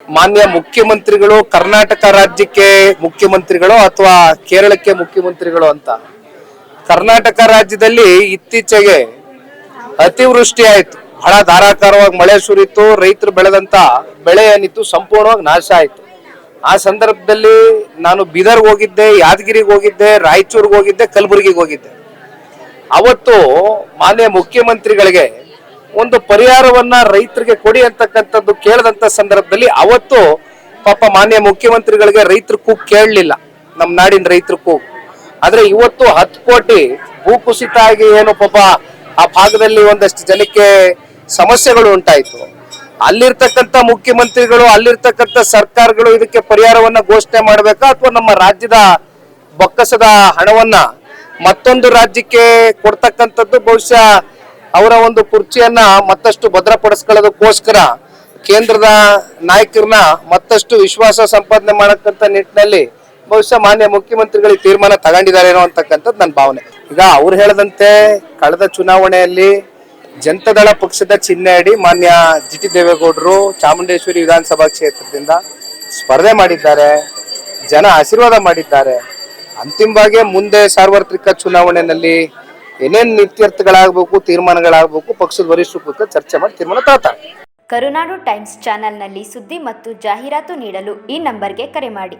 ಮಾನ್ಯ ಮುಖ್ಯಮಂತ್ರಿಗಳು ಕರ್ನಾಟಕ ರಾಜ್ಯಕ್ಕೆ ಮುಖ್ಯಮಂತ್ರಿಗಳು ಅಥವಾ ಕೇರಳಕ್ಕೆ ಮುಖ್ಯಮಂತ್ರಿಗಳು ಅಂತ. ಕರ್ನಾಟಕ ರಾಜ್ಯದಲ್ಲಿ ಇತ್ತೀಚೆಗೆ ಅತಿವೃಷ್ಟಿ ಆಯ್ತು, ಬಹಳ ಧಾರಾಕಾರವಾಗಿ ಮಳೆ ಸುರಿತು, ರೈತರು ಬೆಳೆದಂತ ಬೆಳೆ ಏನಿತ್ತು ಸಂಪೂರ್ಣವಾಗಿ ನಾಶ ಆಯ್ತು. ಆ ಸಂದರ್ಭದಲ್ಲಿ ನಾನು ಬೀದರ್ಗೆ ಹೋಗಿದ್ದೆ, ಯಾದಗಿರಿಗೆ ಹೋಗಿದ್ದೆ, ರಾಯಚೂರಿಗೆ ಹೋಗಿದ್ದೆ, ಕಲಬುರಗಿಗೆ ಹೋಗಿದ್ದೆ. ಅವತ್ತು ಮಾನ್ಯ ಮುಖ್ಯಮಂತ್ರಿಗಳಿಗೆ ಒಂದು ಪರಿಹಾರವನ್ನ ರೈತರಿಗೆ ಕೊಡಿ ಅಂತಕ್ಕಂಥದ್ದು ಕೇಳದಂತ ಸಂದರ್ಭದಲ್ಲಿ ಅವತ್ತು ಪಾಪ ಮಾನ್ಯ ಮುಖ್ಯಮಂತ್ರಿಗಳಿಗೆ ರೈತರ ಕೂಗು ಕೇಳಲಿಲ್ಲ, ನಮ್ಮ ನಾಡಿನ ರೈತರ ಕೂಗು. ಆದ್ರೆ ಇವತ್ತು 10 ಕೋಟಿ ಭೂಕುಸಿತ ಆಗಿ ಏನು ಪಾಪ ಆ ಭಾಗದಲ್ಲಿ ಒಂದಷ್ಟು ಜನಕ್ಕೆ ಸಮಸ್ಯೆಗಳು ಉಂಟಾಯ್ತು. ಅಲ್ಲಿರ್ತಕ್ಕಂಥ ಮುಖ್ಯಮಂತ್ರಿಗಳು, ಅಲ್ಲಿರ್ತಕ್ಕಂಥ ಸರ್ಕಾರಗಳು ಇದಕ್ಕೆ ಪರಿಹಾರವನ್ನ ಘೋಷಣೆ ಮಾಡಬೇಕಾ ಅಥವಾ ನಮ್ಮ ರಾಜ್ಯದ ಬೊಕ್ಕಸದ ಹಣವನ್ನ ಮತ್ತೊಂದು ರಾಜ್ಯಕ್ಕೆ ಕೊಡ್ತಕ್ಕಂಥದ್ದು ಬಹುಶಃ ಅವರ ಒಂದು ಕುರ್ಚಿಯನ್ನ ಮತ್ತಷ್ಟು ಭದ್ರಪಡಿಸ್ಕೊಳ್ಳೋದಕ್ಕೋಸ್ಕರ ಕೇಂದ್ರದ ನಾಯಕರನ್ನ ಮತ್ತಷ್ಟು ವಿಶ್ವಾಸ ಸಂಪಾದನೆ ಮಾಡಕ್ಕಂತ ನಿಟ್ಟಿನಲ್ಲಿ ಬಹುಶಃ ಮಾನ್ಯ ಮುಖ್ಯಮಂತ್ರಿಗಳಿಗೆ ತೀರ್ಮಾನ ತಗೊಂಡಿದ್ದಾರೇನೋ ಅಂತಕ್ಕಂಥದ್ದು ನನ್ನ ಭಾವನೆ. ಈಗ ಅವ್ರು ಹೇಳದಂತೆ ಕಳೆದ ಚುನಾವಣೆಯಲ್ಲಿ ಜನತಾದಳ ಪಕ್ಷದ ಚಿಹ್ನೆ ಅಡಿ ಮಾನ್ಯ ಜಿಟಿ ದೇವೇಗೌಡರು ಚಾಮುಂಡೇಶ್ವರಿ ವಿಧಾನಸಭಾ ಕ್ಷೇತ್ರದಿಂದ ಸ್ಪರ್ಧೆ ಮಾಡಿದ್ದಾರೆ, ಜನ ಆಶೀರ್ವಾದ ಮಾಡಿದ್ದಾರೆ. ಅಂತಿಮವಾಗಿ ಮುಂದೆ ಸಾರ್ವತ್ರಿಕ ಚುನಾವಣೆಯಲ್ಲಿ ಏನೇನ್ ಇತ್ಯರ್ಥಗಳಾಗಬೇಕು, ತೀರ್ಮಾನಗಳಾಗಬೇಕು, ಪಕ್ಷದ ವರಿಷ್ಠರ ಕೂತು ಚರ್ಚೆ ಮಾಡಿ ತೀರ್ಮಾನ ತಗೊಳ್ತಾರೆ. ಕರುನಾಡು ಟೈಮ್ಸ್ ಚಾನೆಲ್ನಲ್ಲಿ ಸುದ್ದಿ ಮತ್ತು ಜಾಹೀರಾತು ನೀಡಲು ಈ ನಂಬರ್ಗೆ ಕರೆ ಮಾಡಿ.